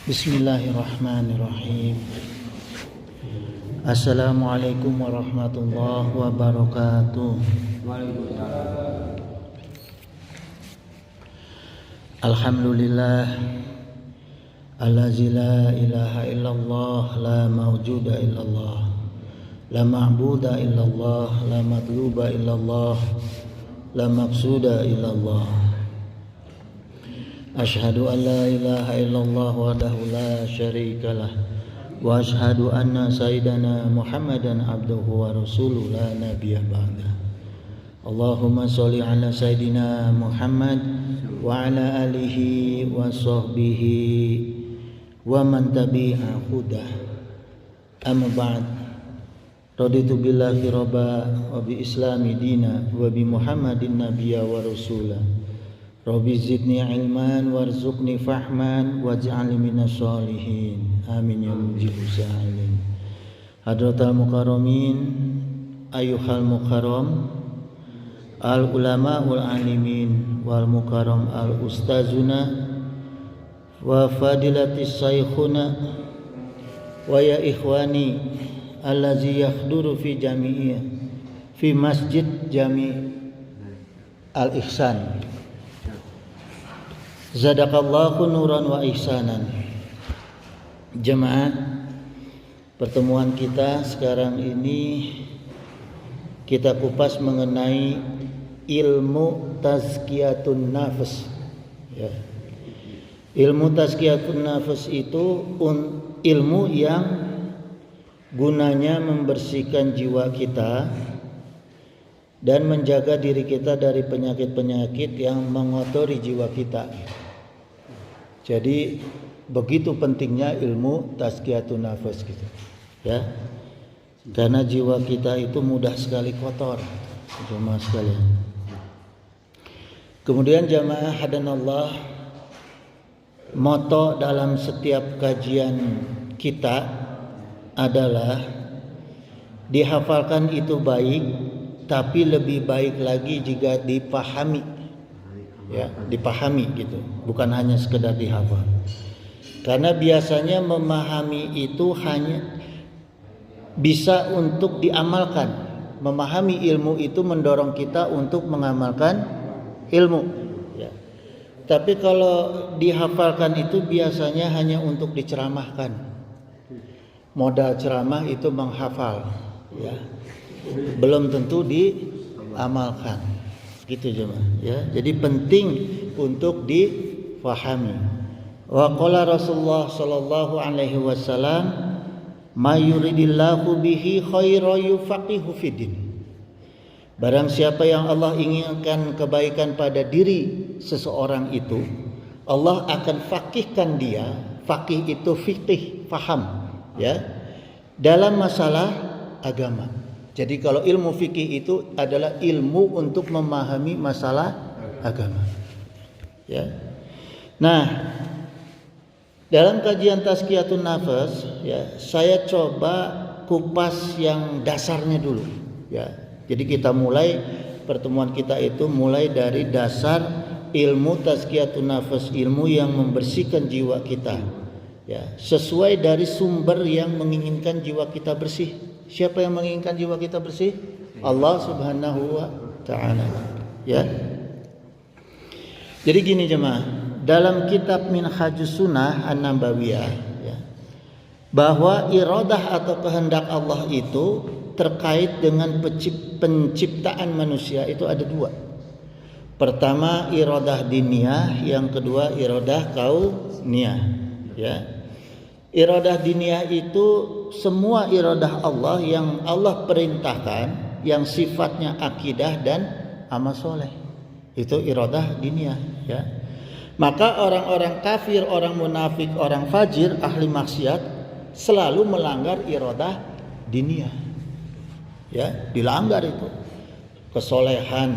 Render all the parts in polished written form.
Bismillahirrahmanirrahim. Assalamualaikum warahmatullahi wabarakatuh. Alhamdulillah allazi la ilaha illallah la mawjuda illallah la ma'buda illallah la matluba illallah la maqsuda illallah. Asyhadu an la ilaha illallah wahdahu la syarikalah wa asyhadu anna sayyidana Muhammadan abduhu wa rasuluhu la nabiyya ba'da. Allahumma sholli ala sayyidina Muhammad wa ala alihi wa sahbihi wa man tabi'a hudah. Amma ba'd. Raditu billahi rabba wa bi islami dina wa bi Muhammadin nabiyya wa rasula. Rabbi zidni ilman warzuqni fahman waj'alni minas sholihin. Amin ya mujibus sa'ilin. Hadratal mukarramin ayyuhal mukarram al ulama'ul alimin wal mukarram al ustazuna wa fadilatis saykhuna wa ya ikhwani allazi yahduru fi jami'i fi masjid jami' al ihsan. Zadaqallahu nuran wa ihsanan. Jemaah, pertemuan kita sekarang ini kita kupas mengenai ilmu tazkiyatun nafs. Ya. Ilmu tazkiyatun nafs itu ilmu yang gunanya membersihkan jiwa kita dan menjaga diri kita dari penyakit-penyakit yang mengotori jiwa kita. Jadi begitu pentingnya ilmu tazkiyatun nafs gitu. Ya. Karena jiwa kita itu mudah sekali kotor, jemaah sekalian. Kemudian jamaah hadanallah, moto dalam setiap kajian kita adalah dihafalkan itu baik, tapi lebih baik lagi jika dipahami. Ya, dipahami gitu, bukan hanya sekedar dihafal. Karena biasanya memahami itu hanya bisa untuk diamalkan. Memahami ilmu itu mendorong kita untuk mengamalkan ilmu. Ya. Tapi kalau dihafalkan itu biasanya hanya untuk diceramahkan. Modal ceramah itu menghafal, ya. Belum tentu diamalkan. Gitu jemaah, ya. Jadi penting untuk difahami. Wa qala Rasulullah sallallahu alaihi wasallam, "Ma yuridillahu bihi khairan yufaqihu fiddin." Barang siapa yang Allah inginkan kebaikan pada diri seseorang itu, Allah akan fakihkan dia. Fakih itu fikih, faham, ya, dalam masalah agama. Jadi kalau ilmu fikih itu adalah ilmu untuk memahami masalah agama. Ya. Nah, dalam kajian tazkiyatun nafs, ya, saya coba kupas yang dasarnya dulu. Ya. Jadi kita mulai pertemuan kita itu mulai dari dasar ilmu tazkiyatun nafs, ilmu yang membersihkan jiwa kita. Ya, sesuai dari sumber yang menginginkan jiwa kita bersih. Siapa yang menginginkan jiwa kita bersih? Allah Subhanahu wa ta'ala. Ya. Jadi gini jemaah, dalam kitab Minhajus Sunnah An-Nabawiyah, ya, bahwa iradah atau kehendak Allah itu terkait dengan penciptaan manusia itu ada dua. Pertama iradah diniyah, yang kedua iradah kauniyah. Ya. Iradah diniyah itu semua iradah Allah yang Allah perintahkan, yang sifatnya akidah dan amal soleh. Itu iradah diniyah, ya. Maka orang-orang kafir, orang munafik, orang fajir, ahli maksiat selalu melanggar iradah diniyah. Ya, dilanggar itu. Kesolehan,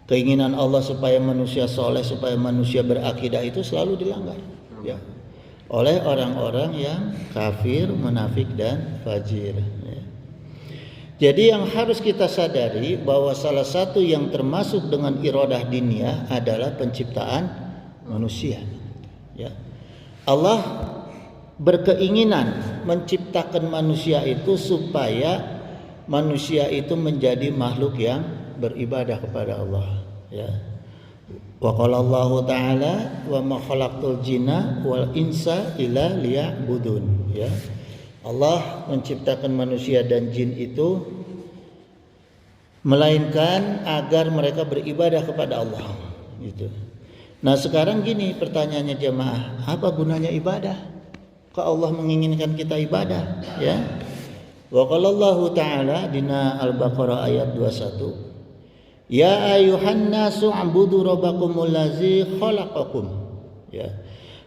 keinginan Allah supaya manusia soleh, supaya manusia berakidah itu selalu dilanggar, ya, oleh orang-orang yang kafir, munafik dan fajir. Jadi yang harus kita sadari bahwa salah satu yang termasuk dengan iradah diniyah adalah penciptaan manusia. Ya. Allah berkeinginan menciptakan manusia itu supaya manusia itu menjadi makhluk yang beribadah kepada Allah, ya. Wa qala Allah Ta'ala wa ma khalaqtul jinna wal insa illa liya'budun, ya. Allah menciptakan manusia dan jin itu melainkan agar mereka beribadah kepada Allah, gitu. Nah, sekarang gini pertanyaannya jemaah, apa gunanya ibadah? Kok Allah menginginkan kita ibadah, ya? Wa qala Allah Ta'ala dina Al-Baqarah ayat 21, ya ayuhan nasu ubudu rabbakumul ladzi khalaqakum, ya.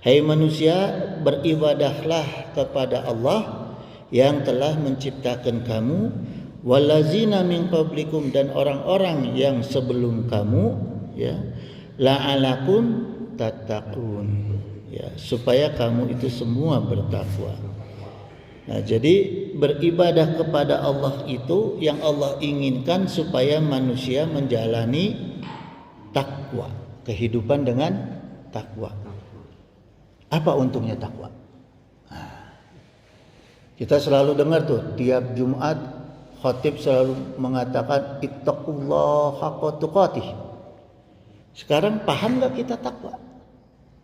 Hai manusia, beribadahlah kepada Allah yang telah menciptakan kamu, walazina min qablikum, dan orang-orang yang sebelum kamu, ya, la'alakum tattaqun, ya, supaya kamu itu semua bertakwa. Nah, jadi beribadah kepada Allah itu yang Allah inginkan supaya manusia menjalani takwa, kehidupan dengan takwa. Apa untungnya takwa? Nah, kita selalu dengar tuh tiap Jumat khatib selalu mengatakan ittaqullah haqqa tuqatih. Sekarang paham gak kita takwa?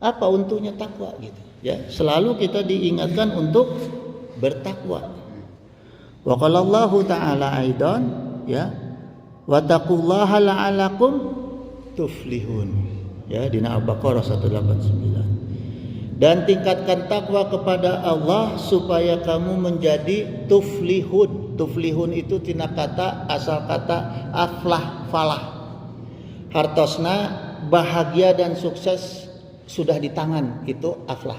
Apa untungnya takwa gitu, ya? Selalu kita diingatkan untuk bertakwa. Wa qala Allah Ta'ala aidan, ya, wa taqullaha la'alakum tuflihun, ya, di Al-Baqarah 189. Dan tingkatkan takwa kepada Allah supaya kamu menjadi tuflihun. Tuflihun itu tina kata asal kata aflah falah. Hartosna bahagia dan sukses sudah di tangan, itu aflah,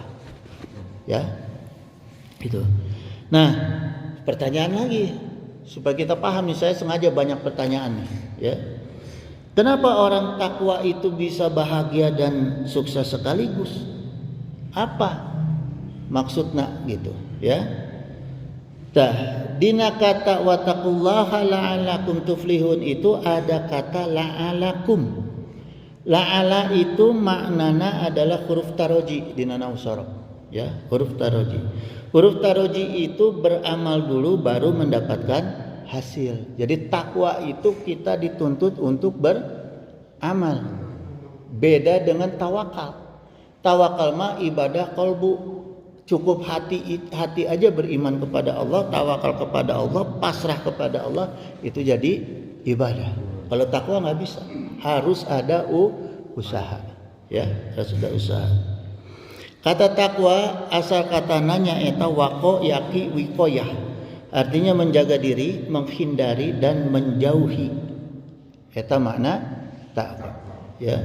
ya. Itu. Nah, pertanyaan lagi supaya kita paham nih, saya sengaja banyak pertanyaan nih, ya. Kenapa orang takwa itu bisa bahagia dan sukses sekaligus? Apa maksudnya gitu, ya? Tah, dina kata wattaqullaha la'alakum tuflihun itu ada kata la'alakum. La'ala itu maknana adalah huruf taroji dina nausara, ya, huruf taroji. Huruf taroji itu beramal dulu baru mendapatkan hasil. Jadi takwa itu kita dituntut untuk beramal. Beda dengan tawakal. Tawakal mah ibadah kolbu, cukup hati aja beriman kepada Allah, tawakal kepada Allah, pasrah kepada Allah, itu jadi ibadah. Kalau takwa nggak bisa, harus ada usaha, ya, harus ada usaha. Kata takwa asal katananya eta waqo yaqi wiqoyah, artinya menjaga diri, menghindari dan menjauhi. Eta makna takwa, ya.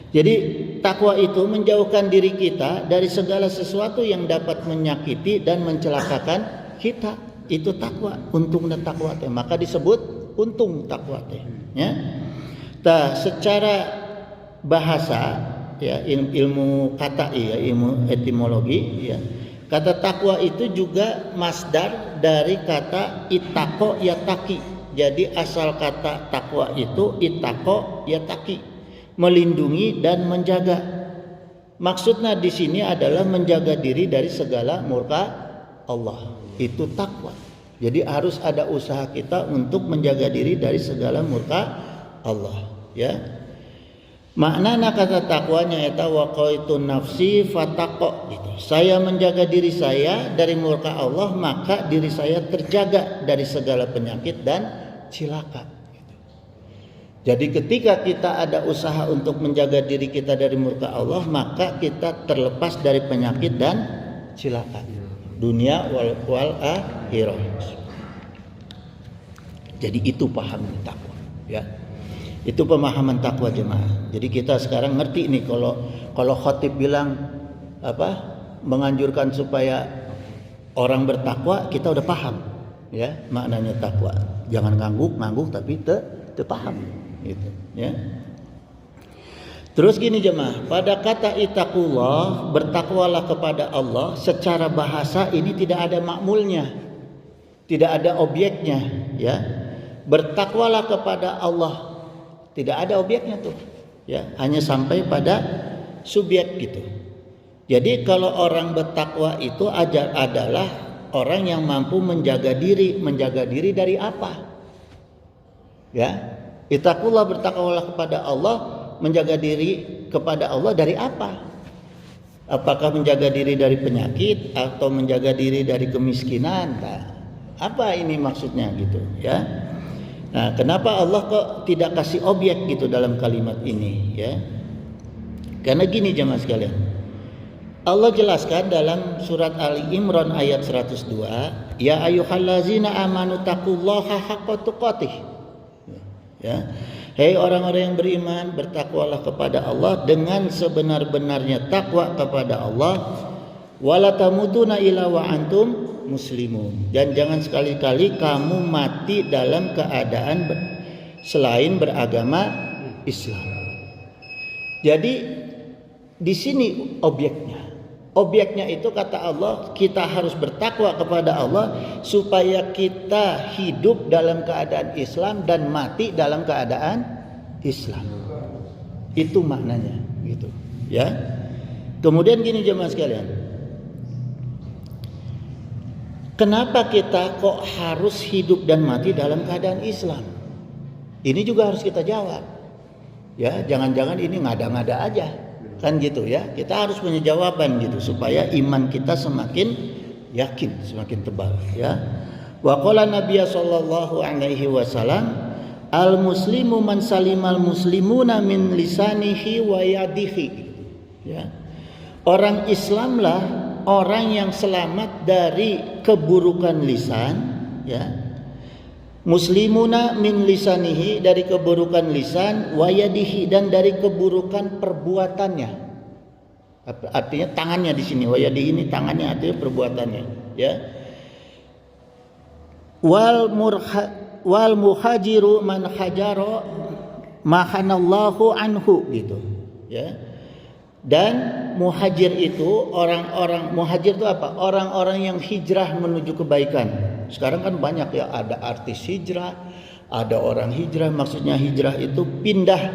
Jadi takwa itu menjauhkan diri kita dari segala sesuatu yang dapat menyakiti dan mencelakakan kita. Itu takwa, untung dan takwa teh. Maka disebut untung takwa teh, ya. Nah, secara bahasa, ya, ilmu kata, ya, ilmu etimologi, ya. Kata takwa itu juga masdar dari kata itaqo yataki. Jadi asal kata takwa itu itaqo yataki, melindungi dan menjaga. Maksudnya di sini adalah menjaga diri dari segala murka Allah. Itu takwa. Jadi harus ada usaha kita untuk menjaga diri dari segala murka Allah, ya. Maknana kata takwanya eta waqaitu nafsi fataqo, gitu. Saya menjaga diri saya dari murka Allah, maka diri saya terjaga dari segala penyakit dan cilaka. Jadi ketika kita ada usaha untuk menjaga diri kita dari murka Allah, maka kita terlepas dari penyakit dan cilaka dunia wal akhirah. Jadi itu paham takwa, ya. Itu pemahaman takwa jemaah. Jadi kita sekarang ngerti nih, kalau khatib bilang apa, menganjurkan supaya orang bertakwa, kita udah paham, ya, maknanya takwa. Jangan ngangguk tapi paham. Gitu, ya. Terus gini jemaah, pada kata ittaqullah, bertakwalah kepada Allah, secara bahasa ini tidak ada makmulnya, tidak ada objeknya, ya. Bertakwalah kepada Allah, tidak ada objeknya tuh, ya, hanya sampai pada subjek gitu. Jadi kalau orang bertakwa itu adalah orang yang mampu menjaga diri. Menjaga diri dari apa? Ya, ittaqullah, bertakwalah kepada Allah. Menjaga diri kepada Allah dari apa? Apakah menjaga diri dari penyakit atau menjaga diri dari kemiskinan? Nah, apa ini maksudnya gitu ya? Nah, kenapa Allah kok tidak kasih objek gitu dalam kalimat ini ya? Karena gini jemaah sekalian. Allah jelaskan dalam surat Ali Imran ayat 102, ya ayyuhallazina amanu taqullaha haqqa tuqatih. Ya. Hei orang-orang yang beriman, bertakwalah kepada Allah dengan sebenar-benarnya takwa kepada Allah. Wala tamutuna illa wa antum muslimun. Dan jangan sekali-kali kamu mati dalam keadaan selain beragama Islam. Jadi di sini objeknya. Objeknya itu kata Allah, kita harus bertakwa kepada Allah supaya kita hidup dalam keadaan Islam dan mati dalam keadaan Islam. Itu maknanya gitu, ya. Kemudian gini jemaah sekalian. Kenapa kita kok harus hidup dan mati dalam keadaan Islam? Ini juga harus kita jawab. Ya, jangan-jangan ini ngada-ngada aja. Kan gitu ya, kita harus punya jawaban gitu supaya iman kita semakin yakin, semakin tebal ya. Wa qala Nabi sallallahu alaihi wasallam, al muslimu man salimal muslimuna min lisanihi wa yadihi ya. Orang Islamlah orang yang selamat dari keburukan lisan ya. Muslimuna min lisanihi, dari keburukan lisan, wayadihi, dan dari keburukan perbuatannya. Artinya tangannya di sini, wayadihi ini tangannya, artinya perbuatannya, ya. Wal muhajiru man hajaro mahanallahu anhu gitu, ya. Dan muhajir itu orang-orang, muhajir itu apa? Orang-orang yang hijrah menuju kebaikan. Sekarang kan banyak ya, ada artis hijrah, ada orang hijrah. Maksudnya hijrah itu pindah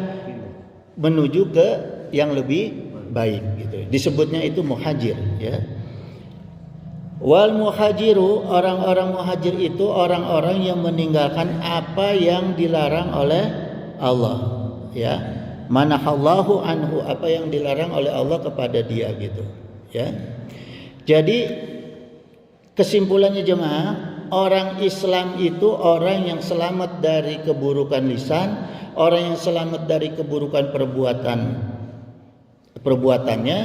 menuju ke yang lebih baik gitu. Disebutnya itu muhajir ya. Wal muhajiru, orang-orang muhajir itu orang-orang yang meninggalkan apa yang dilarang oleh Allah ya. Manahallahu anhu, apa yang dilarang oleh Allah kepada dia gitu ya. Jadi kesimpulannya jemaah, orang Islam itu orang yang selamat dari keburukan lisan, orang yang selamat dari keburukan perbuatannya,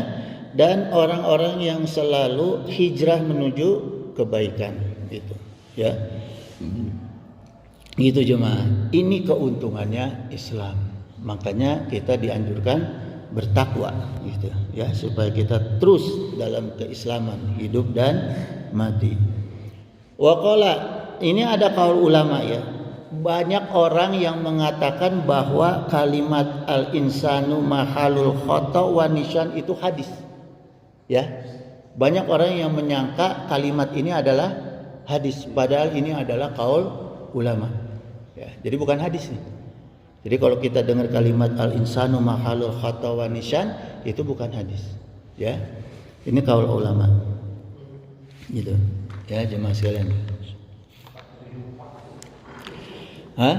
dan orang-orang yang selalu hijrah menuju kebaikan gitu ya. Gitu jemaah, ini keuntungannya Islam. Makanya kita dianjurkan bertakwa gitu ya, supaya kita terus dalam keislaman, hidup dan mati. Waqala, ini ada kaul ulama ya. Banyak orang yang mengatakan bahwa kalimat al-insanu mahalul khata wa nisyan itu hadis. Ya. Banyak orang yang menyangka kalimat ini adalah hadis, padahal ini adalah kaul ulama. Ya, jadi bukan hadis nih. Jadi kalau kita dengar kalimat al-insanu mahalul khata wa nisyan, itu bukan hadis. Ya. Ini kaul ulama. Gitu. Ya, jemaah sekalian. Hah?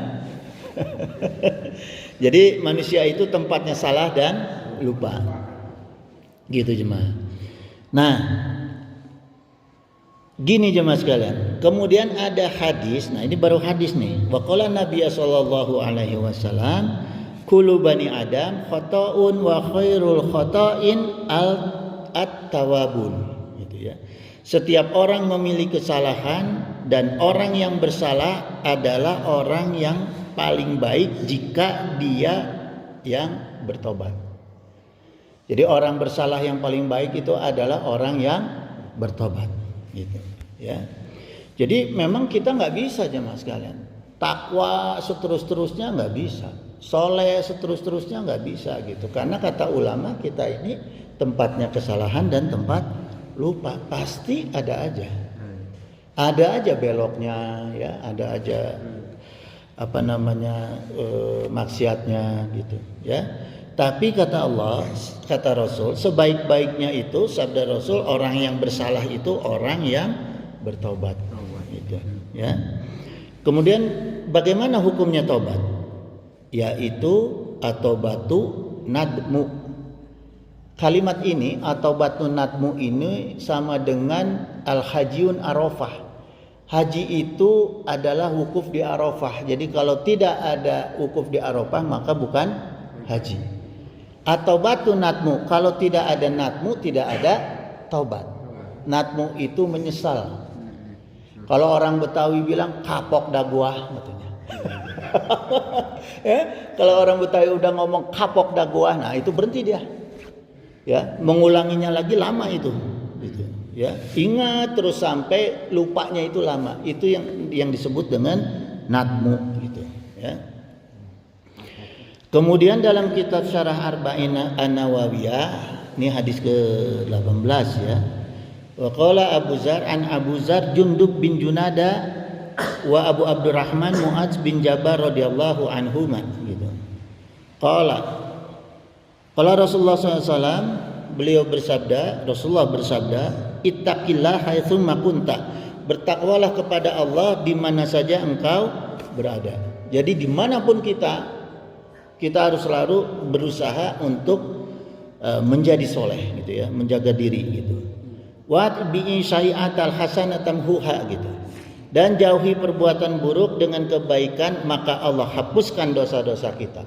Jadi manusia itu tempatnya salah dan lupa. Gitu jemaah. Nah, gini jemaah sekalian. Kemudian ada hadis. Nah, ini baru hadis nih. Wa qala Nabi sallallahu alaihi wasallam, kullu bani Adam khata'un wa khairul khata'in at-tawabun. Gitu ya. Setiap orang memiliki kesalahan dan orang yang bersalah adalah orang yang paling baik jika dia yang bertobat. Jadi orang bersalah yang paling baik itu adalah orang yang bertobat. Gitu ya. Jadi memang kita nggak bisa jemaah sekalian takwa seterus-terusnya nggak bisa, soleh seterus-terusnya nggak bisa gitu, karena kata ulama kita ini tempatnya kesalahan dan tempat lupa, pasti ada aja beloknya ya, ada aja maksiatnya gitu ya. Tapi kata Allah, kata Rasul, sebaik-baiknya itu sabda Rasul, orang yang bersalah itu orang yang bertobat. Gitu, ya. Kemudian bagaimana hukumnya tobat? Yaitu atobatu nadmu. Kalimat ini atobatu nadmu ini sama dengan al-hajiyun arafah. Haji itu adalah wukuf di Arafah. Jadi kalau tidak ada wukuf di Arafah maka bukan haji. Atau batu natmu, kalau tidak ada natmu tidak ada taubat. Natmu itu menyesal. Kalau orang Betawi bilang kapok dah gua katanya. Ya, kalau orang Betawi udah ngomong kapok dah gua, nah itu berhenti dia. Ya, mengulanginya lagi lama itu. Gitu. Ya, ingat terus sampai lupanya itu lama. Itu yang disebut dengan natmu gitu, ya. Kemudian dalam kitab Syarah Arba'in An-Nawawiyah, ini hadis ke-18 ya. Wa qala Abu Zar an Abu Zar Jundub bin Junada wa Abu Abdurrahman Mu'adz bin Jabal radhiyallahu anhuma gitu. Qala Rasulullah SAW, beliau bersabda, Rasulullah bersabda, ittaqillah haitsu ma kunta. Bertakwalah kepada Allah di mana saja engkau berada. Jadi dimanapun kita harus selalu berusaha untuk menjadi soleh gitu ya, menjaga diri gitu. Wa bi syai'atal hasanatan huha gitu. Dan jauhi perbuatan buruk dengan kebaikan maka Allah hapuskan dosa-dosa kita.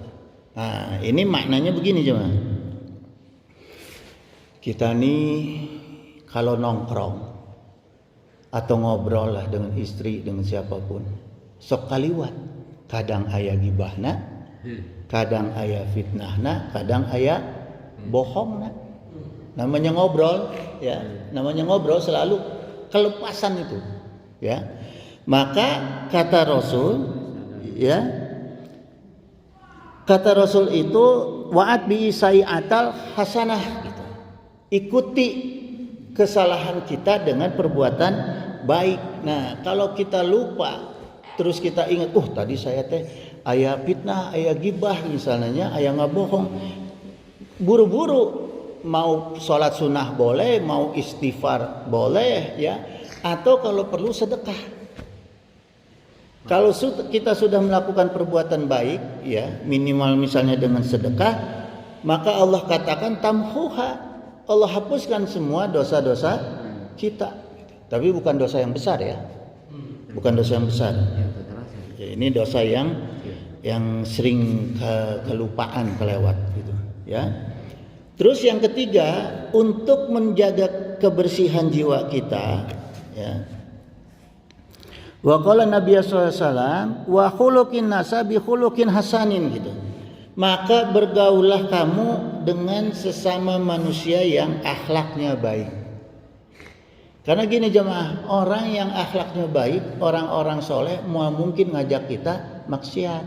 Nah, ini maknanya begini jemaah. Kita nih kalau nongkrong atau ngobrol lah dengan istri, dengan siapapun, sok kaliwat. Kadang aya gibahna, kadang aya fitnahna, kadang aya bohongna. Namanya ngobrol, ya. Namanya ngobrol selalu kelepasan itu, ya. Maka kata Rasul, ya. Kata Rasul itu wa'at bi sayi'atal hasanah gitu. Ikuti kesalahan kita dengan perbuatan baik. Nah, kalau kita lupa terus kita ingat, tadi saya teh aya fitnah, aya gibah misalnya, aya ngabohong. Buru-buru mau sholat sunnah boleh, mau istighfar boleh ya, atau kalau perlu sedekah. Kalau kita sudah melakukan perbuatan baik ya, minimal misalnya dengan sedekah, maka Allah katakan tamhuha, Allah hapuskan semua dosa-dosa kita. Tapi bukan dosa yang besar ya. Bukan dosa yang besar. Ya, ini dosa yang sering kelupaan, kelewat gitu, ya. Terus yang ketiga, untuk menjaga kebersihan jiwa kita, ya. Wa qala Nabi sallallahu alaihi wasallam wa khuluqin nasa bi khuluqin hasanin gitu. Maka bergaullah kamu dengan sesama manusia yang akhlaknya baik. Karena gini jemaah, orang yang akhlaknya baik, orang-orang soleh mau mungkin ngajak kita maksiat.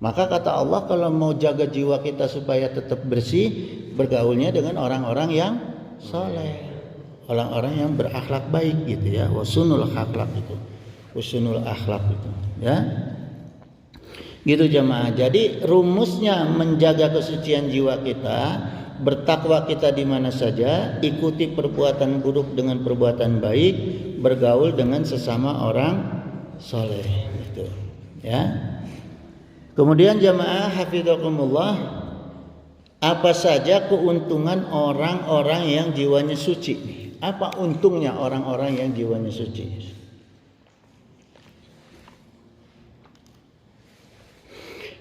Maka kata Allah, kalau mau jaga jiwa kita supaya tetap bersih, bergaulnya dengan orang-orang yang soleh, orang-orang yang berakhlak baik gitu ya. Wasunul akhlak itu, wasunul akhlak itu, ya. Gitu jemaah. Jadi rumusnya menjaga kesucian jiwa kita, bertakwa kita di mana saja, ikuti perbuatan buruk dengan perbuatan baik, bergaul dengan sesama orang soleh gitu, ya. Kemudian jemaah hafizakumullah, apa saja keuntungan orang-orang yang jiwanya suci? Apa untungnya orang-orang yang jiwanya suci?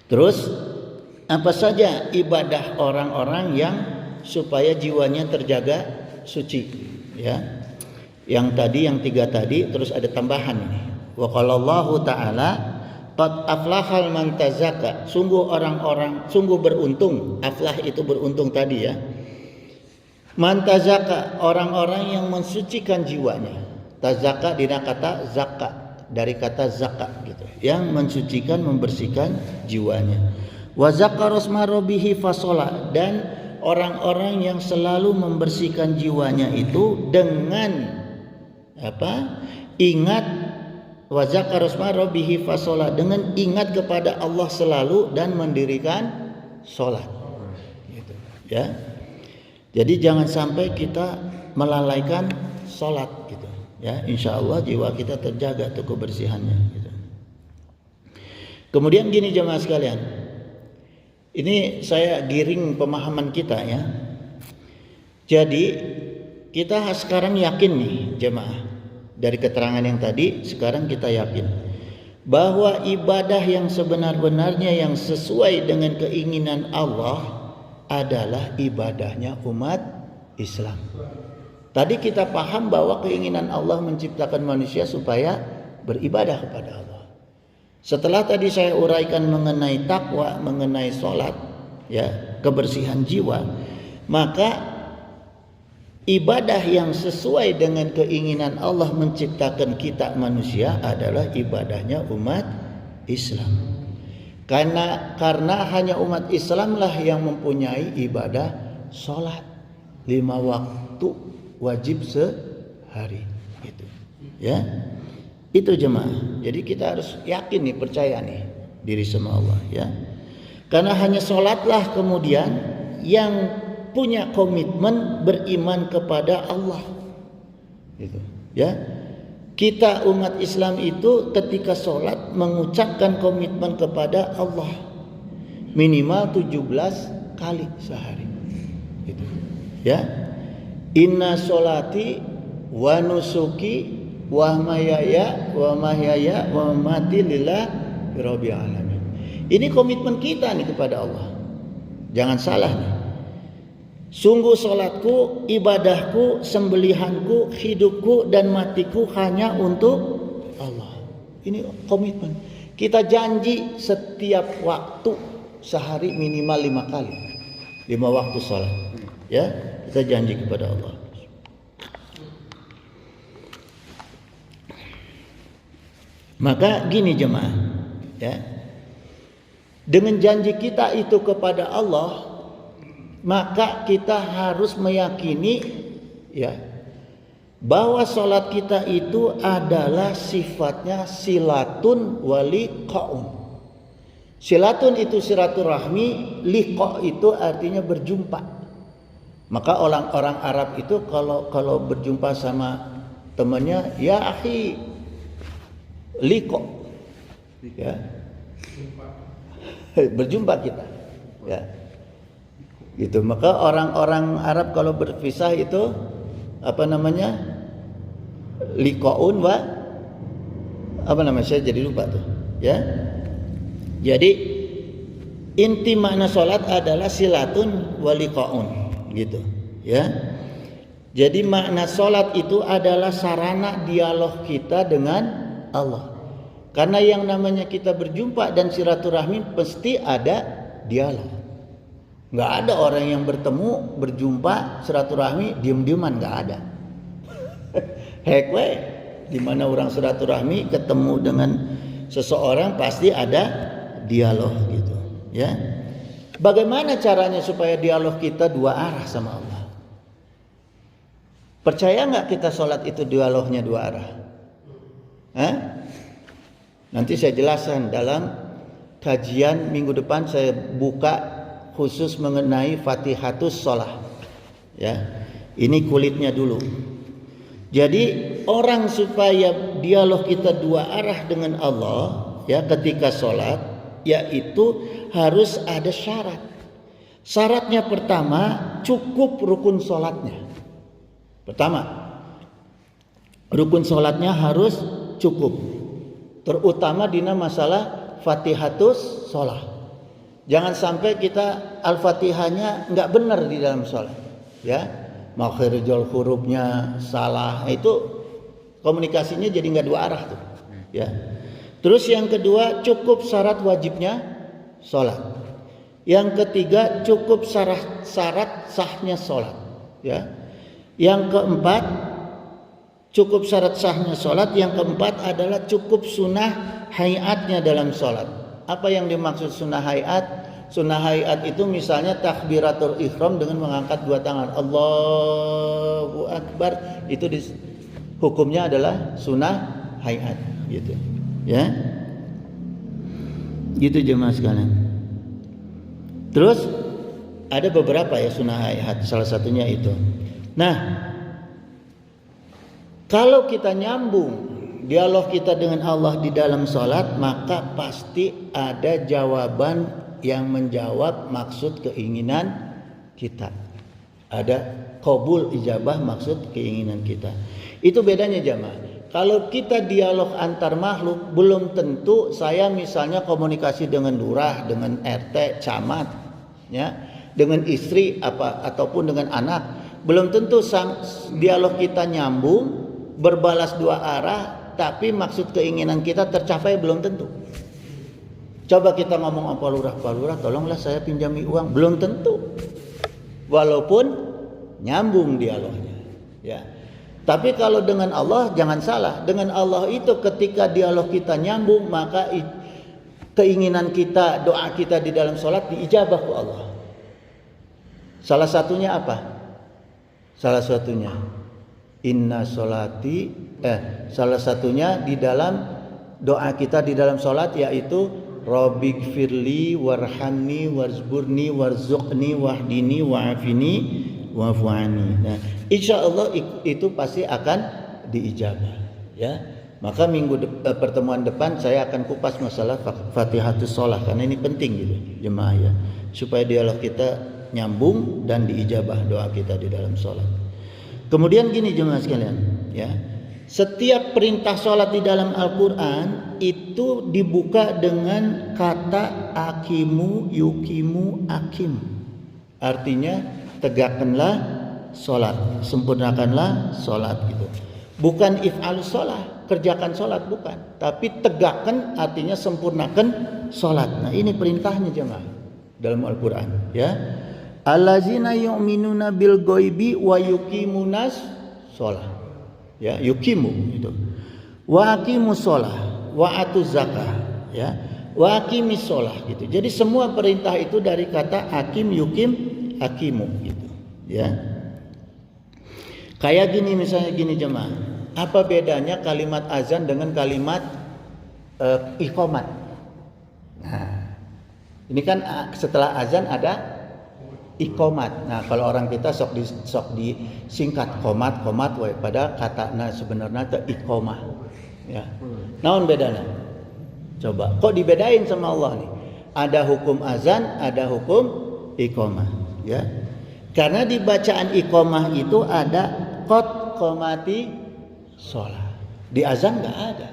Terus apa saja ibadah orang-orang yang supaya jiwanya terjaga suci, ya. Yang tadi, yang tiga tadi, terus ada tambahan ini. Wa qalallahu ta'ala qad aflahal man tazakka. Sungguh beruntung. Aflah itu beruntung tadi ya. Man tazakka, orang-orang yang mensucikan jiwanya. Tazakka dina kata zakat, dari kata zakat gitu. Yang mensucikan, membersihkan jiwanya. Wa zakara asma rabbih fasola, dan orang-orang yang selalu membersihkan jiwanya itu dengan apa? Ingat, wa zakara asma rabbih fasola, dengan ingat kepada Allah selalu dan mendirikan salat. Ya. Jadi jangan sampai kita melalaikan sholat gitu. Ya, insya Allah jiwa kita terjaga tuh kebersihannya. Gitu. Kemudian gini jemaah sekalian, ini saya giring pemahaman kita ya. Jadi kita sekarang yakin nih jemaah, dari keterangan yang tadi sekarang kita yakin bahwa ibadah yang sebenar-benarnya yang sesuai dengan keinginan Allah adalah ibadahnya umat Islam. Tadi kita paham bahwa keinginan Allah menciptakan manusia supaya beribadah kepada Allah. Setelah tadi saya uraikan mengenai takwa, mengenai sholat, ya, kebersihan jiwa, maka ibadah yang sesuai dengan keinginan Allah menciptakan kita manusia adalah ibadahnya umat Islam. Karena hanya umat Islamlah yang mempunyai ibadah sholat 5 waktu wajib sehari gitu. Ya. Itu jemaah. Jadi kita harus yakin nih, percaya nih diri sama Allah ya. Karena hanya sholatlah kemudian yang punya komitmen beriman kepada Allah. Gitu. Ya. Kita umat Islam itu ketika sholat mengucapkan komitmen kepada Allah minimal 17 kali sehari. Gitu. Ya. Inna sholati wa nusuki wa mahyaya wa mamati lillahi rabbil alamin. Ini komitmen kita nih kepada Allah. Jangan salah nih. Sungguh sholatku, ibadahku, sembelihanku, hidupku dan matiku hanya untuk Allah. Ini komitmen. Kita janji setiap waktu sehari minimal 5 kali. 5 waktu sholat. Ya, kita janji kepada Allah. Maka gini jemaah, ya. Dengan janji kita itu kepada Allah, maka kita harus meyakini ya bahwa sholat kita itu adalah sifatnya silatun waliqaun. Silatun itu silaturahmi, liqa itu artinya berjumpa. Maka orang-orang Arab itu kalau berjumpa sama temannya, ya akhi, liqa. Ya. Berjumpa kita. Ya. Gitu. Maka orang-orang Arab kalau berpisah itu apa namanya? Liqaun wa apa namanya? Saya jadi lupa tuh. Ya. Jadi inti makna salat adalah silatun wa liqaun, gitu. Ya. Jadi makna salat itu adalah sarana dialog kita dengan Allah. Karena yang namanya kita berjumpa dan silaturahmi pasti ada dialog. Nggak ada orang yang bertemu, berjumpa, silaturahmi, diem-dieman, nggak ada. Hekwe, di mana orang silaturahmi ketemu dengan seseorang pasti ada dialog gitu, ya. Bagaimana caranya supaya dialog kita 2 arah sama Allah? Percaya nggak kita sholat itu dialognya 2 arah? Hah? Nanti saya jelaskan dalam kajian minggu depan, saya buka khusus mengenai Fatihatus Shalah. Ya. Ini kulitnya dulu. Jadi orang supaya dialog kita 2 arah dengan Allah ya ketika sholat, yaitu harus ada syarat. Syaratnya pertama, cukup rukun sholatnya. Pertama, rukun sholatnya harus cukup. Terutama dina masalah Fatihatus Shalah. Jangan sampai kita Al-Fatihahnya nggak benar di dalam sholat, ya. Makharijul hurufnya salah, itu komunikasinya jadi nggak 2 arah tuh, ya. Terus yang kedua, cukup syarat wajibnya sholat. Yang ketiga, cukup syarat sahnya sholat, ya. Yang keempat, cukup syarat sahnya sholat. Yang keempat adalah cukup sunnah hayatnya dalam sholat. Apa yang dimaksud sunnah hayat? Sunnah hayat itu misalnya takbiratul ihram dengan mengangkat 2 tangan, Allahu Akbar, itu hukumnya adalah sunnah hayat, gitu. Ya, gitu jemaah sekalian. Terus ada beberapa ya sunnah hayat, salah satunya itu. Nah, kalau kita nyambung dialog kita dengan Allah di dalam sholat, maka pasti ada jawaban yang menjawab maksud keinginan kita. Ada qabul ijabah maksud keinginan kita. Itu bedanya jamaah. Kalau kita dialog antar makhluk, belum tentu saya misalnya komunikasi dengan lurah, dengan RT, camat, ya, dengan istri ataupun dengan anak, belum tentu dialog kita nyambung, berbalas dua arah, tapi maksud keinginan kita tercapai belum tentu. Coba kita ngomong Pak Lurah, tolonglah saya pinjami uang, belum tentu. Walaupun nyambung dialognya, ya. Tapi kalau dengan Allah jangan salah. Dengan Allah itu ketika dialog kita nyambung, maka keinginan kita, doa kita di dalam sholat diijabah ke Allah. Salah satunya apa? Salah satunya salah satunya di dalam doa kita di dalam sholat, yaitu Rabbighfirli warhamni warzburni warzuqni wahdini wa'afini wa'fu'ani. Nah, insyaallah itu pasti akan diijabah, ya. Maka pertemuan depan saya akan kupas masalah Fatihatus Shalah, karena ini penting gitu jemaah, ya, supaya dialog kita nyambung dan diijabah doa kita di dalam sholat. Kemudian gini jemaah sekalian, ya. Setiap perintah sholat di dalam Al-Quran itu dibuka dengan kata akimu, yukimu, akim. Artinya tegakkanlah sholat, sempurnakanlah sholat gitu. Bukan if'alus sholat, kerjakan sholat, bukan. Tapi tegakkan artinya sempurnakan sholat. Nah, ini perintahnya jemaah dalam Al-Quran, ya. Allazina yu'minuna bil ghaibi wa yuqimunas shalah. Ya, yuqimu itu. Wa aqimus shalah wa atuz zakah, ya. Wa aqimis shalah gitu. Jadi semua perintah itu dari kata akim, yukim, aqimu gitu, ya. Kayak gini misalnya gini jemaah. Apa bedanya kalimat azan dengan kalimat iqamat? Nah, ini kan setelah azan ada iqamat. Nah, kalau orang kita sok disingkat komat we, pada katana sebenarnya teh iqamah, ya. Naon bedana? Coba, kok dibedain sama Allah nih? Ada hukum azan, ada hukum iqamah, ya. Karena di bacaan iqamah itu ada qad qamati shalah. Di azan enggak ada.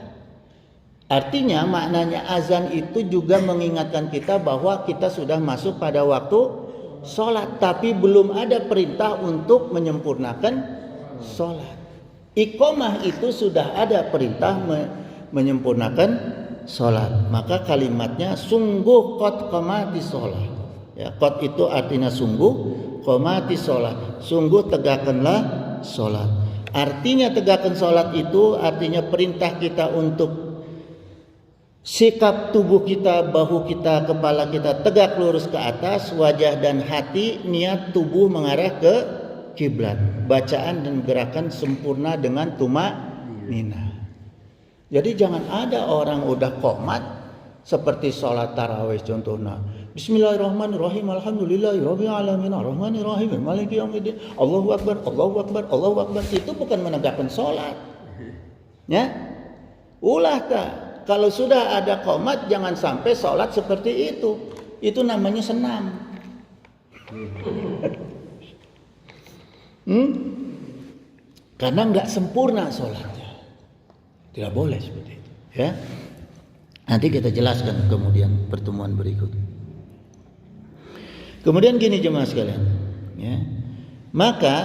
Artinya maknanya azan itu juga mengingatkan kita bahwa kita sudah masuk pada waktu sholat, tapi belum ada perintah untuk menyempurnakan sholat. Iqamah itu sudah ada perintah menyempurnakan sholat. Maka kalimatnya sungguh qad qamati sholat, ya. Qad itu artinya sungguh, qamati sholat, sungguh tegakkanlah sholat. Artinya tegakkan sholat itu artinya perintah kita untuk sikap tubuh kita, bahu kita, kepala kita tegak lurus ke atas, wajah dan hati, niat tubuh mengarah ke kiblat. Bacaan dan gerakan sempurna dengan tumanina. Jadi jangan ada orang udah qomat seperti sholat tarawih contohnya. Bismillahirrahmanirrahim. Alhamdulillahirabbil alamin. Arrahmanirrahim. Maliki yaumiddin. Allahu akbar, Allahu akbar, Allahu akbar. Itu bukan menegakkan sholat. Ya? Ulah tak. Kalau sudah ada qomat, jangan sampai sholat seperti itu. Itu namanya senam. Karena nggak sempurna sholatnya. Tidak boleh seperti itu, ya. Nanti kita jelaskan kemudian pertemuan berikut. Kemudian gini jemaah sekalian, ya. Maka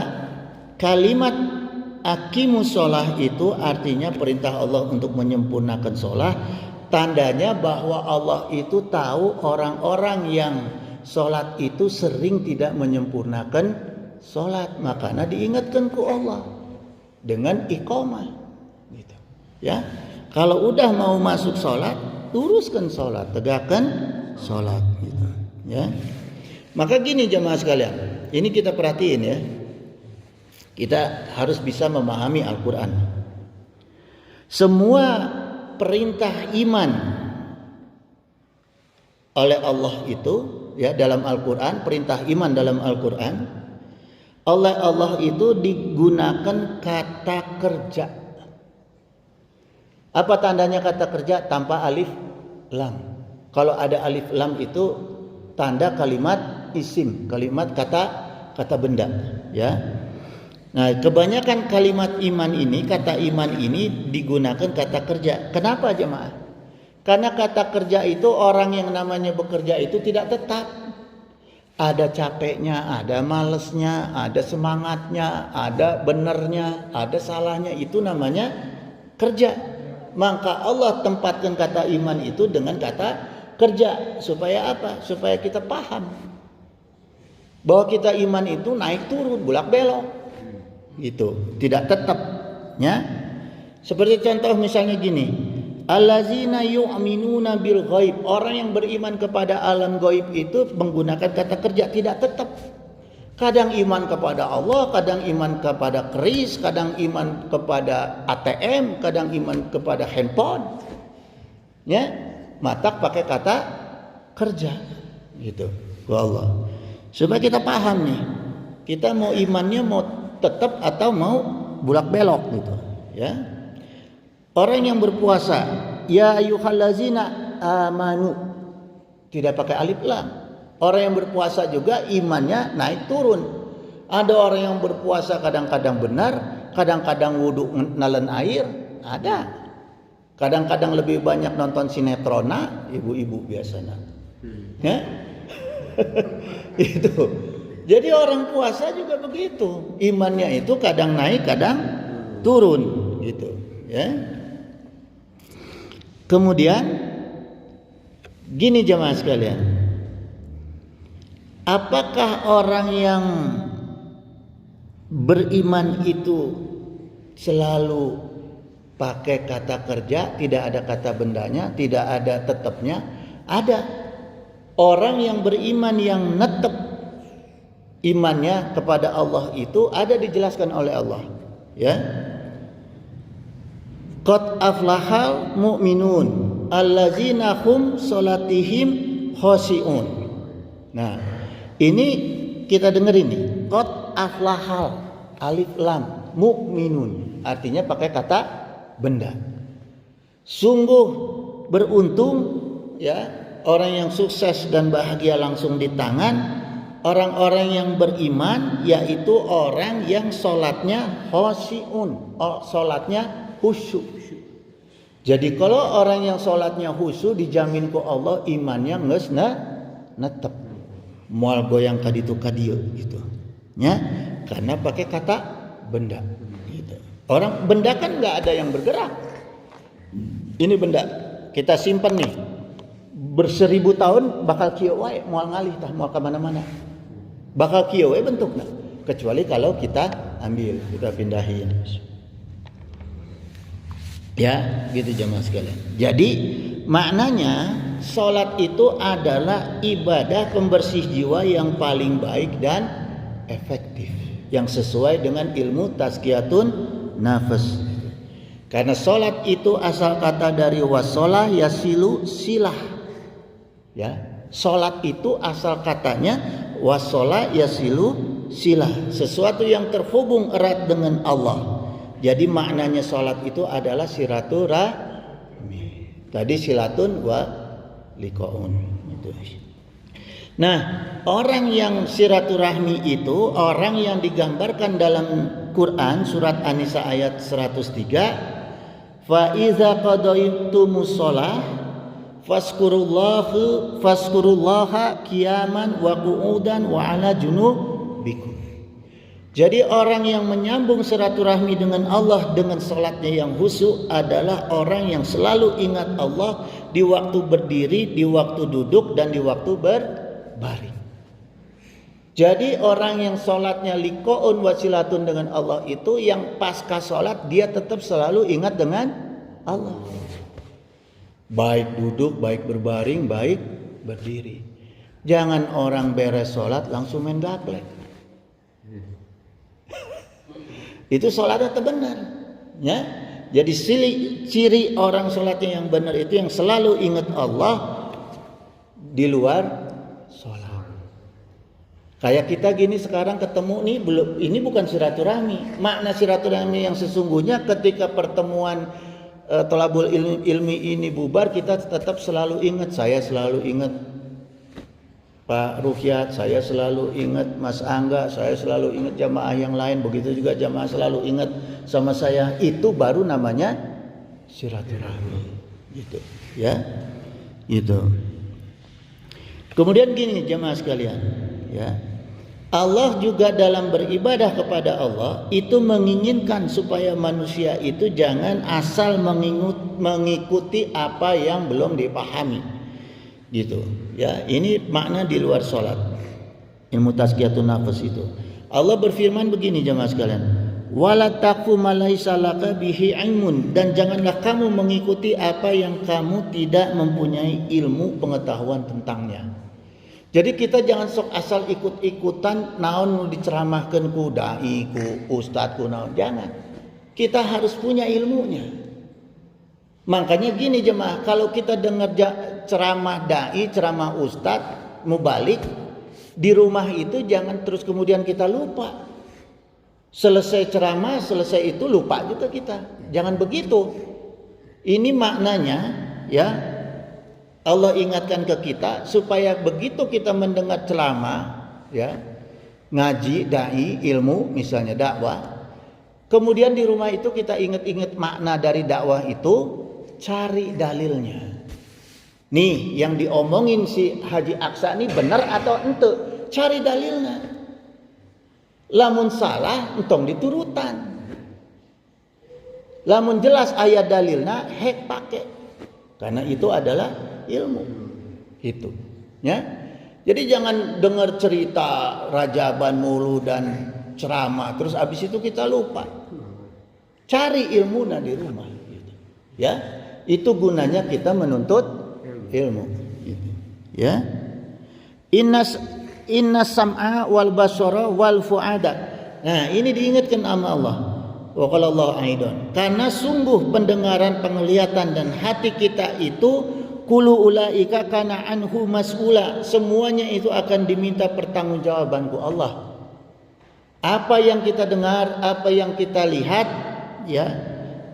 kalimat aqimus shalah itu artinya perintah Allah untuk menyempurnakan sholat. Tandanya bahwa Allah itu tahu orang-orang yang sholat itu sering tidak menyempurnakan sholat. Makanya diingatkan ke Allah dengan iqamah gitu, ya. Kalau udah mau masuk sholat, luruskan sholat, tegakkan sholat gitu, ya. Maka gini jemaah sekalian, ini kita perhatiin, ya. Kita harus bisa memahami Al-Quran. Semua perintah iman oleh Allah itu ya dalam Al-Qur'an, perintah iman dalam Al-Qur'an, oleh Allah itu digunakan kata kerja. Apa tandanya kata kerja? Tanpa alif lam. Kalau ada alif lam itu tanda kalimat isim, kalimat kata benda, ya. Nah, kebanyakan kalimat iman ini, kata iman ini digunakan kata kerja. Kenapa jemaah? Karena kata kerja itu orang yang namanya bekerja itu tidak tetap. Ada capeknya, ada malesnya, ada semangatnya, ada benernya, ada salahnya, itu namanya kerja. Maka Allah tempatkan kata iman itu dengan kata kerja. Supaya apa? Supaya kita paham bahwa kita iman itu naik turun, bolak belok, gitu, tidak tetap, ya. Seperti contoh misalnya gini, allazina yu'minuna bil ghaib, orang yang beriman kepada alam gaib itu menggunakan kata kerja, tidak tetap. Kadang iman kepada Allah, kadang iman kepada keris, kadang iman kepada ATM, kadang iman kepada handphone, ya. Mata pakai kata kerja, gitu. Allah, supaya kita paham nih, kita mau imannya mau tetap atau mau bulak belok, gitu, ya. Orang yang berpuasa, ya ayyuhallazina amanu, tidak pakai alif lam. Orang yang berpuasa juga imannya naik turun. Ada orang yang berpuasa kadang-kadang benar, kadang-kadang wudhu nalen air, ada. Kadang-kadang lebih banyak nonton sinetrona, ibu-ibu biasanya, ya. Itu. Jadi orang puasa juga begitu, imannya itu kadang naik, kadang turun, gitu, ya. Kemudian gini jemaah sekalian, apakah orang yang beriman itu selalu pakai kata kerja, tidak ada kata bendanya, tidak ada tetapnya? Ada. Orang yang beriman yang netep imannya kepada Allah itu ada dijelaskan oleh Allah, ya. Qad aflahal mu'minun allazina hum salatihim khoshi'un. Nah, ini kita dengerin nih. Qad aflahal, alif lam, mu'minun, artinya pakai kata benda. Sungguh beruntung, ya, orang yang sukses dan bahagia langsung di tangan orang-orang yang beriman, yaitu orang yang sholatnya khoshi'un, sholatnya khusyuk. Jadi kalau orang yang sholatnya khusyuk dijamin ku Allah imannya geus netep, moal goyang kaditu kadieu, gitu, ya, karena pakai kata benda, gitu. Orang benda kan nggak ada yang bergerak. Ini benda kita simpan nih, berseribu tahun bakal kieu wae, moal ngalih tah, moal ka mana-mana, bakal kieu wae bentukna, kecuali kalau kita ambil, kita pindahin. Ya, gitu jemaah sekalian. Jadi maknanya sholat itu adalah ibadah pembersih jiwa yang paling baik dan efektif, yang sesuai dengan ilmu tazkiyatun nafas. Karena sholat itu asal kata dari wasolah yasilu silah, ya. Sholat itu asal katanya wasolah yasilu silah, sesuatu yang terhubung erat dengan Allah. Jadi maknanya sholat itu adalah silaturahmi. Tadi silatun wa liqaun, gitu. Nah, orang yang silaturahmi itu orang yang digambarkan dalam Quran surat An-Nisa ayat 103. Fa iza qadaytumus shalah fazkurullaha qiyaman wa qu'udan wa ala junubikum. Jadi orang yang menyambung silaturahmi dengan Allah dengan salatnya yang khusyuk adalah orang yang selalu ingat Allah di waktu berdiri, di waktu duduk, dan di waktu berbaring. Jadi orang yang salatnya liqaun wasilatun dengan Allah itu yang pasca salat dia tetap selalu ingat dengan Allah. Baik duduk, baik berbaring, baik berdiri. Jangan orang beres salat langsung main gaplek. Itu sholatnya benar, ya. Jadi ciri orang sholatnya yang benar itu yang selalu ingat Allah di luar sholat. Kayak kita gini sekarang ketemu nih, belum, ini bukan silaturahmi. Makna silaturahmi yang sesungguhnya ketika pertemuan tolabul ilmi ini bubar, kita tetap selalu ingat. Saya selalu ingat Pak Ruhyat, saya selalu ingat Mas Angga, saya selalu ingat jamaah yang lain, begitu juga jamaah selalu ingat sama saya. Itu baru namanya silaturahmi, gitu ya, gitu. Kemudian gini jamaah sekalian, ya, Allah juga dalam beribadah kepada Allah itu menginginkan supaya manusia itu jangan asal mengikuti apa yang belum dipahami, gitu ya. Ini makna di luar sholat, ilmu tazkiyatun nafs itu. Allah berfirman begini jemaah sekalian, wala taqfu ma laisa laka bihi ilmun, dan janganlah kamu mengikuti apa yang kamu tidak mempunyai ilmu pengetahuan tentangnya. Jadi kita jangan sok asal ikut-ikutan naon diceramahkeun ku dai, ku ustad, ku naon, jangan. Kita harus punya ilmunya. Makanya gini jemaah, kalau kita dengar ceramah dai, ceramah ustad, mubalik di rumah itu jangan terus kemudian kita lupa. Selesai ceramah, selesai itu lupa juga kita. Jangan begitu. Ini maknanya ya, Allah ingatkan ke kita supaya begitu kita mendengar ceramah, ya, ngaji, dai, ilmu, misalnya dakwah, kemudian di rumah itu kita ingat-ingat makna dari dakwah itu, cari dalilnya. Nih, yang diomongin si Haji Aksa ini benar atau ente? Cari dalilnya. Lamun salah, entong diturutan. Lamun jelas ayat dalilnya, hek pakai. Karena itu adalah ilmu itu, ya. Jadi jangan dengar cerita rajaban mulu dan ceramah terus abis itu kita lupa. Cari ilmu di rumah, gitu. Ya. Itu gunanya kita menuntut ilmu, gitu. Ya. Inna sam'a wal basara wal fuada. Nah, ini diingatkan sama Allah. Wa qala Allah aidan. Karena sungguh pendengaran, penglihatan dan hati kita itu kullu ulaika kana anhu mas'ula, semuanya itu akan diminta pertanggungjawabanku Allah. Apa yang kita dengar, apa yang kita lihat, ya,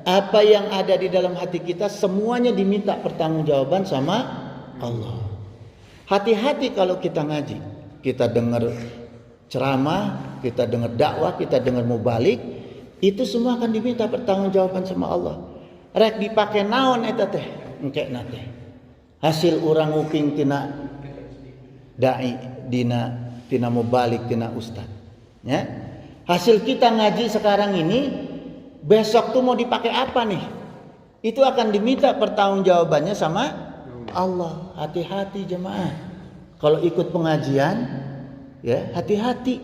apa yang ada di dalam hati kita, semuanya diminta pertanggungjawaban sama Allah. Hati-hati kalau kita ngaji, kita dengar ceramah, kita dengar dakwah, kita dengar mubalik, itu semua akan diminta pertanggungjawaban sama Allah. Rek dipake naon eta teh? Engke na teh. Hasil orang nguping tina dai, tina mubalik, tina ustad, ya. Hasil kita ngaji sekarang ini, besok tuh mau dipakai apa nih? Itu akan diminta pertanggungjawabannya sama Allah. Hati-hati jemaah. Kalau ikut pengajian, ya hati-hati.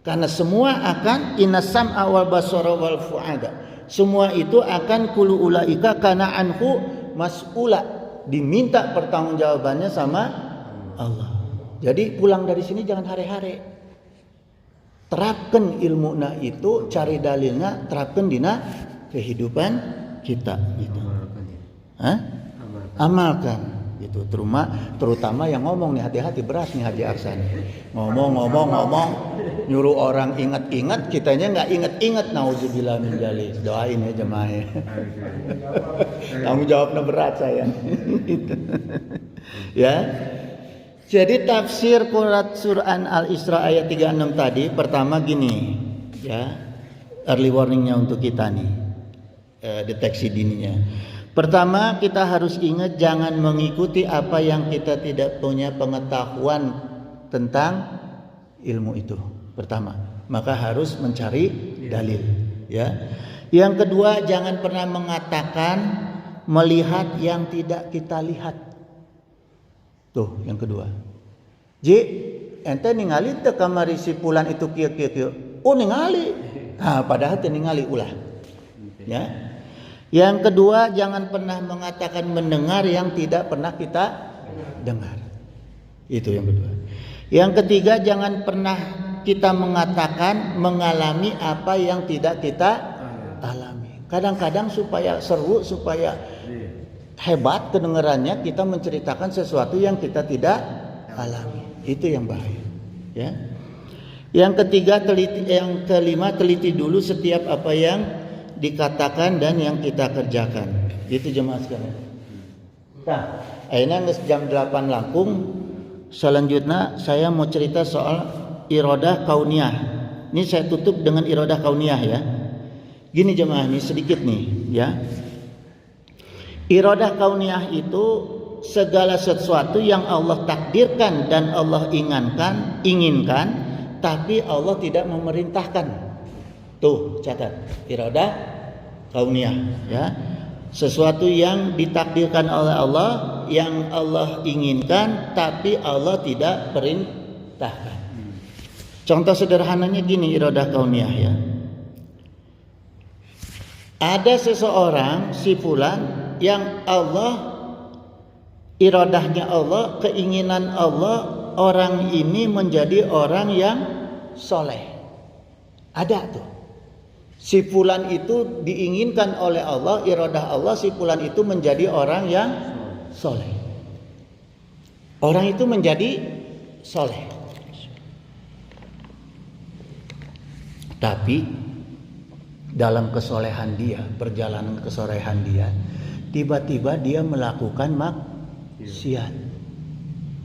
Karena semua akan inasam awal basara wal fuada. Semua itu akan kulu ulaika kana anhu mas'ula, diminta pertanggungjawabannya sama Allah. Jadi pulang dari sini jangan hare-hare. Terapkan ilmu itu, cari dalilnya, terapkan dina kehidupan kita gitu. Amalkan gitu. Terutama yang ngomong nih, hati-hati, berat nih Haji Aksan. Ngomong nyuruh orang ingat-ingat, kitanya enggak ingat-ingat. Nauzubillah min dzalik. Doain ya jemaah. Kamu jawabnya berat saya. Ya. Jadi tafsir surah Al-Isra ayat 36 tadi pertama gini, ya. Early warningnya untuk kita nih. Deteksi dininya. Pertama, kita harus ingat jangan mengikuti apa yang kita tidak punya pengetahuan tentang ilmu itu. Pertama, maka harus mencari dalil, ya. Yang kedua, jangan pernah mengatakan melihat yang tidak kita lihat. Tuh, yang kedua. Ji, ente ningali teu kamari si fulan itu kieu. Oh, ningali. Nah, padahal teu ningali ulah. Ya. Yang kedua, jangan pernah mengatakan mendengar yang tidak pernah kita dengar. Itu yang kedua. Yang ketiga, jangan pernah kita mengatakan mengalami apa yang tidak kita alami. Kadang-kadang supaya seru, supaya hebat kedengarannya, kita menceritakan sesuatu yang kita tidak alami. Itu yang bahaya. Ya. Yang kelima teliti dulu setiap apa yang dikatakan dan yang kita kerjakan. Itu jemaah sekalian. Nah, akhirnya jam 8 langkung. Selanjutnya saya mau cerita soal iradah kauniyah. Ini saya tutup dengan iradah kauniyah ya. Gini jemaah, ini sedikit nih ya. Iradah kauniyah itu segala sesuatu yang Allah takdirkan dan Allah inginkan, tapi Allah tidak memerintahkan. Tuh, catat. Iradah kauniyah ya. Sesuatu yang ditakdirkan oleh Allah, yang Allah inginkan, tapi Allah tidak perintahkan. Contoh sederhananya gini iradah kauniyah ya. Ada seseorang si fulan yang Allah, iradahnya Allah, keinginan Allah, orang ini menjadi orang yang soleh. Ada tuh. Si fulan itu diinginkan oleh Allah, iradah Allah, si fulan itu menjadi orang yang soleh. Orang itu menjadi soleh. Tapi dalam kesolehan dia, perjalanan kesolehan dia, tiba-tiba dia melakukan maksiat.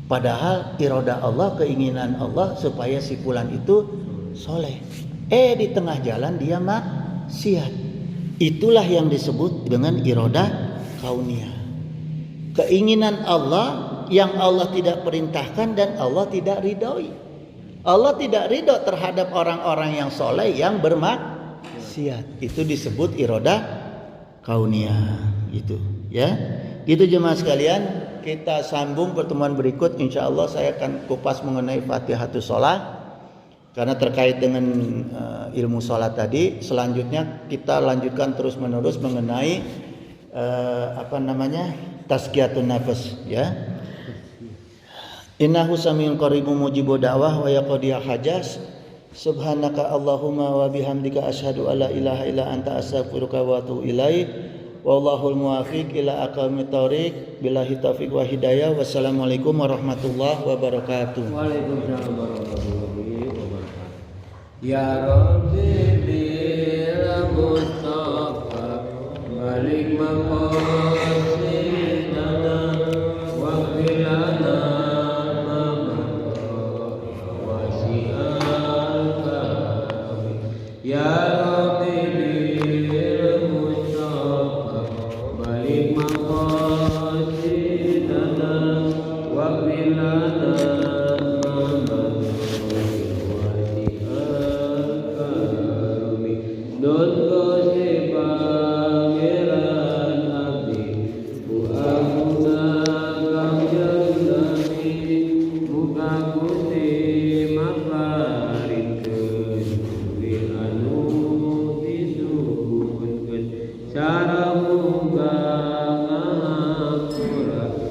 Padahal iradah Allah, keinginan Allah supaya si fulan itu soleh. Di tengah jalan dia maksiat. Itulah yang disebut dengan iradah kauniyah. Keinginan Allah yang Allah tidak perintahkan dan Allah tidak ridhoi. Allah tidak ridho terhadap orang-orang yang soleh yang bermaksiat. Itu disebut iradah kauniyah. Gitu ya. Gitu jemaah sekalian, kita sambung pertemuan berikut. Insya Allah saya akan kupas mengenai Fatihatus Shalah. Karena terkait dengan ilmu sholat tadi, selanjutnya kita lanjutkan terus menerus mengenai tazkiyatun nafas ya. Innahu samiun qaribun mujibud da'wah wa yaqdiya hajas. Subhanaka Allahumma wa bihamdika asyhadu alla ilaha illa anta astaghfiruka wa atubu ilaik. Wallahul muwaffiq ila aqwamit thoriq. Billahi taufiq wa hidayah. Wassalamualaikum warahmatullahi wabarakatuh. Waalaikumsalam warahmatullahi wabarakatuh. Ya Rabbi bila Mustafa balik maqasidana wa bilana mamadu wasi'al kami. Ya Rabbi bila Mustafa balik maqasidana wa bilana mamadu Don't go